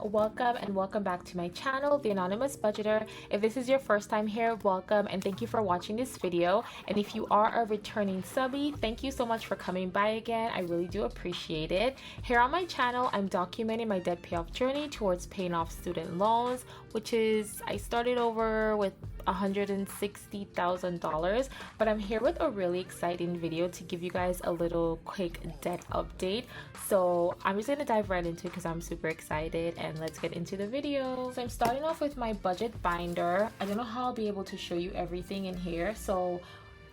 welcome and welcome back to my channel, The Anonymous Budgeter. If this is your first time here, welcome and thank you for watching this video. And if you are a returning subby, thank you so much for coming by again. I really do appreciate it. Here on my channel, I'm documenting my debt payoff journey towards paying off student loans, which is, I started over with $160,000, but I'm here with a really exciting video to give you guys a little quick debt update. So I'm just gonna dive right into it because I'm super excited, and let's get into the video. So I'm starting off with my budget binder. I don't know how I'll be able to show you everything in here, so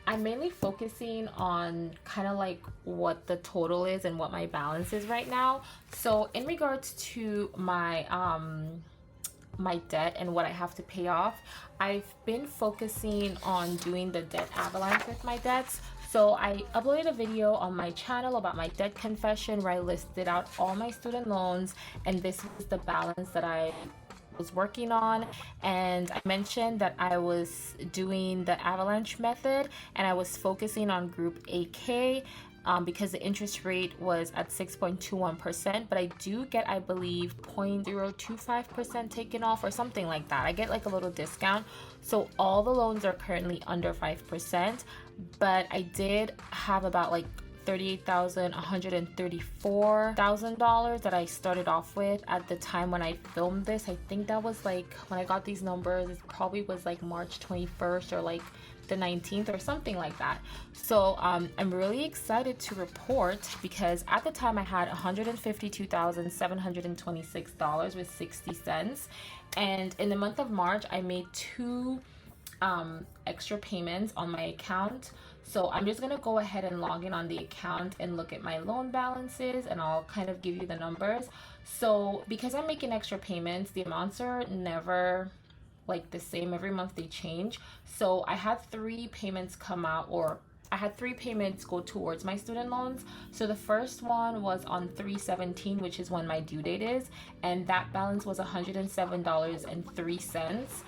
I'm mainly focusing on kind of like what the total is and what my balance is right now. So in regards to my debt and what I have to pay off, I've been focusing on doing the debt avalanche with my debts. So I uploaded a video on my channel about my debt confession where I listed out all my student loans, and this was the balance that I was working on. And I mentioned that I was doing the avalanche method and I was focusing on group AK because the interest rate was at 6.21%, but I do get, I believe, 0.025% taken off or something like that. I get like a little discount. So all the loans are currently under 5%, but I did have about like $134,000 that I started off with at the time when I filmed this. I think that was like, when I got these numbers, it probably was like March 21st or like the 19th or something like that. So I'm really excited to report because at the time I had $152,726 with 60 cents, and in the month of March I made two extra payments on my account. So I'm just gonna go ahead and log in on the account and look at my loan balances, and I'll kind of give you the numbers. So because I'm making extra payments, the amounts are never like the same. Every month they change. So I had three payments come out, or I had three payments go towards my student loans. So the first one was on 3/17, which is when my due date is, and that balance was $107.03.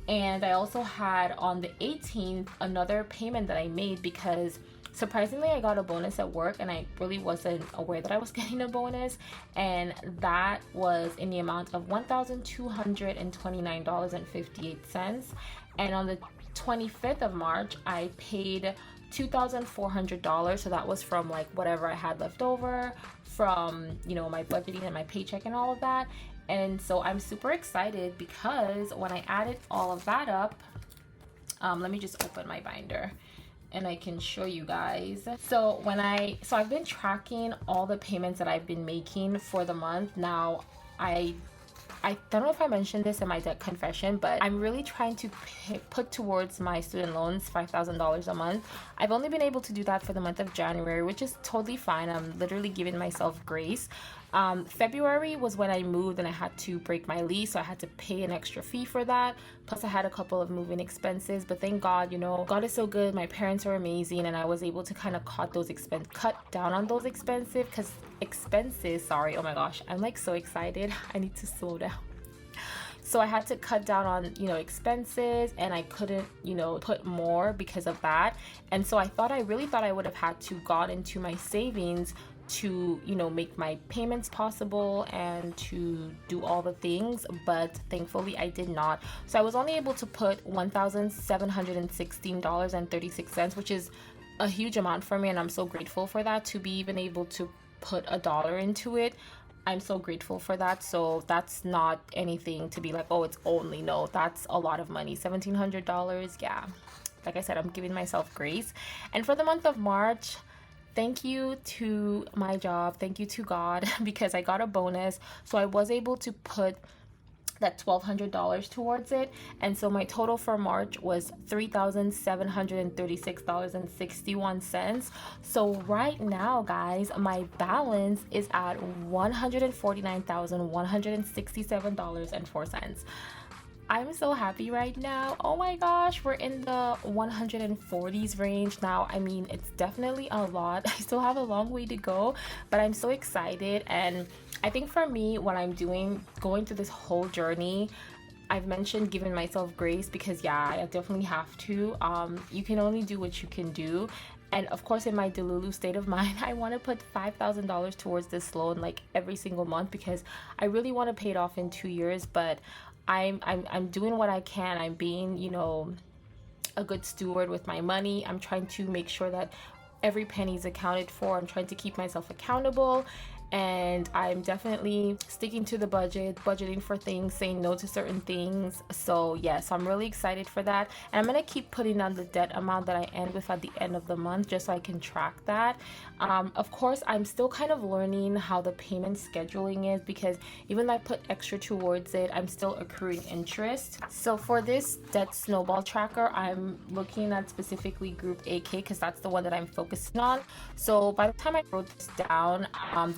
And I also had on the 18th another payment that I made because surprisingly I got a bonus at work and I really wasn't aware that I was getting a bonus, and that was in the amount of $1,229.58. And on the 25th of March I paid $2,400, so that was from like whatever I had left over from, you know, my budgeting and my paycheck and all of that. And so I'm super excited because when I added all of that up, let me just open my binder and I can show you guys. So I've been tracking all the payments that I've been making for the month. Now I don't know if I mentioned this in my debt confession, but I'm really trying to put towards my student loans $5,000 a month. I've only been able to do that for the month of January, which is totally fine. I'm literally giving myself grace. February was when I moved and I had to break my lease, so I had to pay an extra fee for that. Plus I had a couple of moving expenses, but thank God, you know, God is so good. My parents are amazing, and I was able to kind of cut down on those expenses. Sorry, oh my gosh, I'm like so excited. I need to slow down. So I had to cut down on, you know, expenses, and I couldn't, you know, put more because of that. And so I really thought I would have had to got into my savings to, you know, make my payments possible and to do all the things, but thankfully I did not. So I was only able to put $1,716.36, which is a huge amount for me, and I'm so grateful for that. To be even able to put $1 into it, I'm so grateful for that. So that's not anything to be like, oh, it's only, no, that's a lot of money. $1,700, yeah. Like I said, I'm giving myself grace. And for the month of March, thank you to my job, thank you to God, because I got a bonus. So I was able to put that $1,200 towards it, and so my total for March was $3,736.61. So right now, guys, my balance is at $149,167.04. I'm so happy right now. Oh my gosh, we're in the 140s range now. I mean, it's definitely a lot. I still have a long way to go, but I'm so excited. And I think for me, what I'm doing, going through this whole journey, I've mentioned giving myself grace because, yeah, I definitely have to. You can only do what you can do. And of course, in my Delulu state of mind, I want to put $5,000 towards this loan like every single month, because I really want to pay it off in 2 years. But I'm doing what I can. I'm being, you know, a good steward with my money. I'm trying to make sure that every penny is accounted for. I'm trying to keep myself accountable, and I'm definitely sticking to the budget, budgeting for things, saying no to certain things. So yes, I'm really excited for that, and I'm gonna keep putting down the debt amount that I end with at the end of the month, just so I can track that. Of course, I'm still kind of learning how the payment scheduling is, because even though I put extra towards it, I'm still accruing interest. So for this debt snowball tracker, I'm looking at specifically group AK, because that's the one that I'm focusing on. So by the time I wrote this down,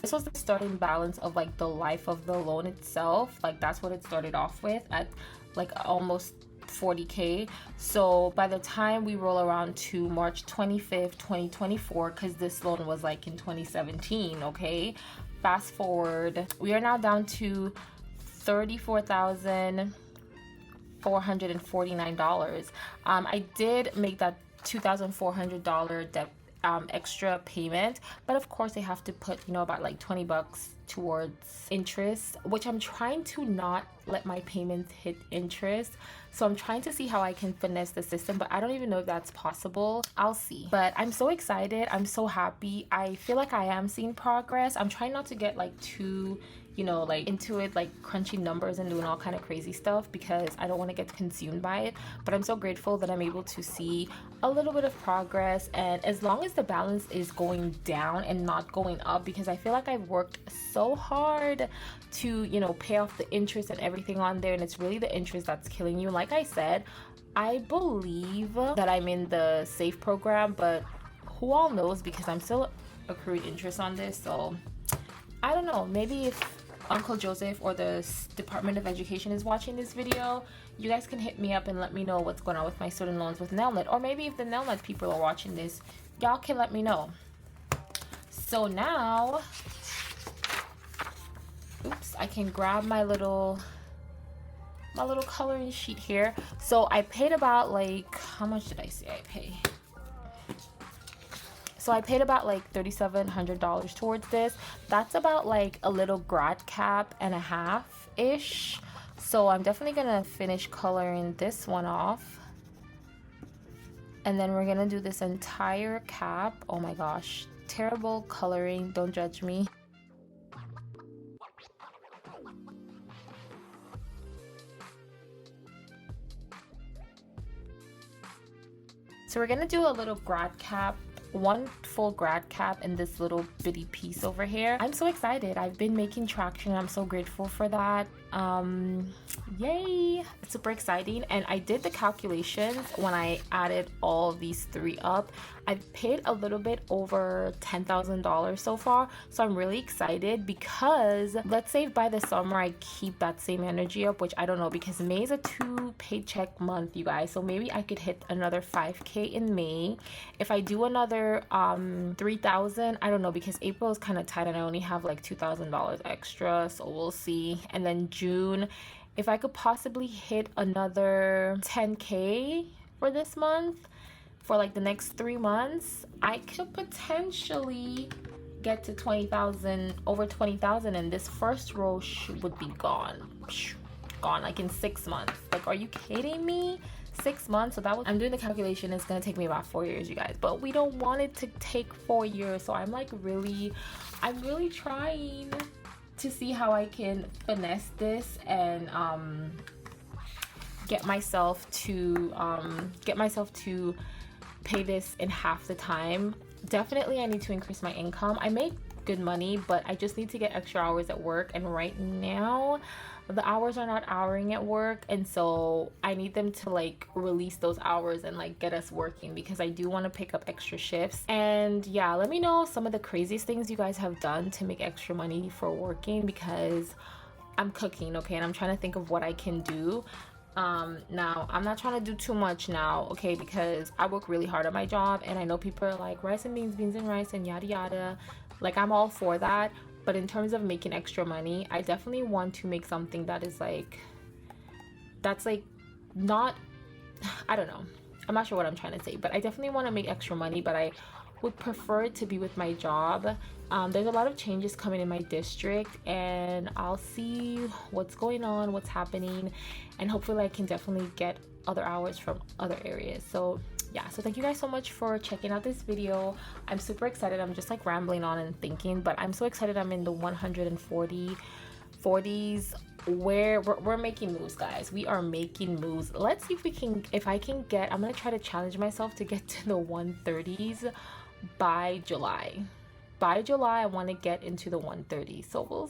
this was the starting balance of like the life of the loan itself. Like that's what it started off with, at like almost 40K. So by the time we roll around to March 25th 2024, because this loan was like in 2017, okay, fast forward, we are now down to $34,449. I did make that $2,400 debt extra payment, but of course I have to put, you know, about like 20 bucks towards interest, which I'm trying to not let my payments hit interest. So I'm trying to see how I can finesse the system, but I don't even know if that's possible. I'll see. But I'm so excited. I'm so happy. I feel like I am seeing progress. I'm trying not to get like too, you know, like into it, like crunching numbers and doing all kind of crazy stuff, because I don't want to get consumed by it. But I'm so grateful that I'm able to see a little bit of progress, and as long as the balance is going down and not going up, because I feel like I've worked so hard to, you know, pay off the interest and everything on there, and it's really the interest that's killing you. Like I said, I believe that I'm in the SAFE program, but who all knows, because I'm still accruing interest on this. So I don't know, maybe if Uncle Joseph or the Department of Education is watching this video, you guys can hit me up and let me know what's going on with my student loans with Nelnet. Or maybe if the Nelnet people are watching this, y'all can let me know. So now, oops, I can grab my little coloring sheet here. So I paid about like, how much did I say I pay? So I paid about like $3,700 towards this. That's about like a little grad cap and a half ish. So I'm definitely gonna finish coloring this one off, and then we're gonna do this entire cap. Oh my gosh, terrible coloring, don't judge me. So we're gonna do a little grad cap, one full grad cap in this little bitty piece over here. I'm so excited. I've been making traction. I'm so grateful for that. Yay, it's super exciting. And I did the calculations when I added all of these three up. I've paid a little bit over $10,000 so far, so I'm really excited, because let's say by the summer I keep that same energy up, which I don't know, because May is a 2 paycheck month, you guys. So maybe I could hit another 5K in May. If I do another 3,000, I don't know, because April is kind of tight and I only have like $2,000 extra, so we'll see. And then June, if I could possibly hit another 10K for this month, for like the next 3 months, I could potentially get to 20,000, over 20,000, and this first row would be gone like in 6 months. Like, are you kidding me? 6 months. So that was, I'm doing the calculation, it's gonna take me about 4 years, you guys, but we don't want it to take 4 years. So I'm like I'm really trying to see how I can finesse this and get myself to pay this in half the time. Definitely I need to increase my income. I make good money, but I just need to get extra hours at work, and right now the hours are not houring at work, and so I need them to like release those hours and like get us working, because I do want to pick up extra shifts. And yeah, let me know some of the craziest things you guys have done to make extra money for working, because I'm cooking, okay, and I'm trying to think of what I can do. Now I'm not trying to do too much now, okay, because I work really hard at my job, and I know people are like rice and beans, beans and rice, and yada yada. Like, I'm all for that, but in terms of making extra money, I definitely want to make something that is like, that's like not, I don't know, I'm not sure what I'm trying to say, but I definitely want to make extra money, but I would prefer it to be with my job. There's a lot of changes coming in my district, and I'll see what's going on, what's happening, and hopefully I can definitely get other hours from other areas. So yeah, so thank you guys so much for checking out this video. I'm super excited. I'm just like rambling on and thinking, but I'm so excited. I'm in the 140s where we're making moves, guys. We are making moves. Let's see if I can get, I'm gonna try to challenge myself to get to the 130s by July. By July, I want to get into the 130. So we'll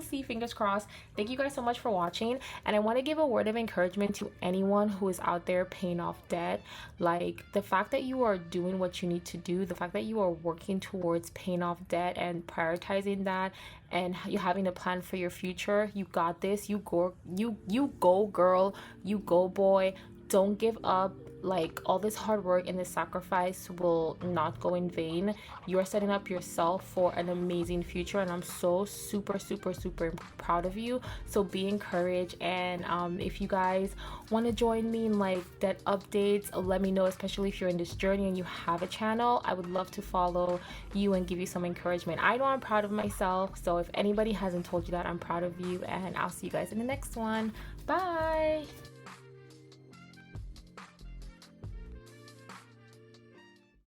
see, fingers crossed. Thank you guys so much for watching, and I want to give a word of encouragement to anyone who is out there paying off debt. Like, the fact that you are doing what you need to do, the fact that you are working towards paying off debt and prioritizing that, and you having a plan for your future. You got this. You go girl, you go boy. Don't give up. Like, all this hard work and this sacrifice will not go in vain. You are setting up yourself for an amazing future, and I'm so super proud of you. So be encouraged, and if you guys want to join me in like debt updates, let me know, especially if you're in this journey and you have a channel. I would love to follow you and give you some encouragement. I know I'm proud of myself, so if anybody hasn't told you that, I'm proud of you, and I'll see you guys in the next one. Bye.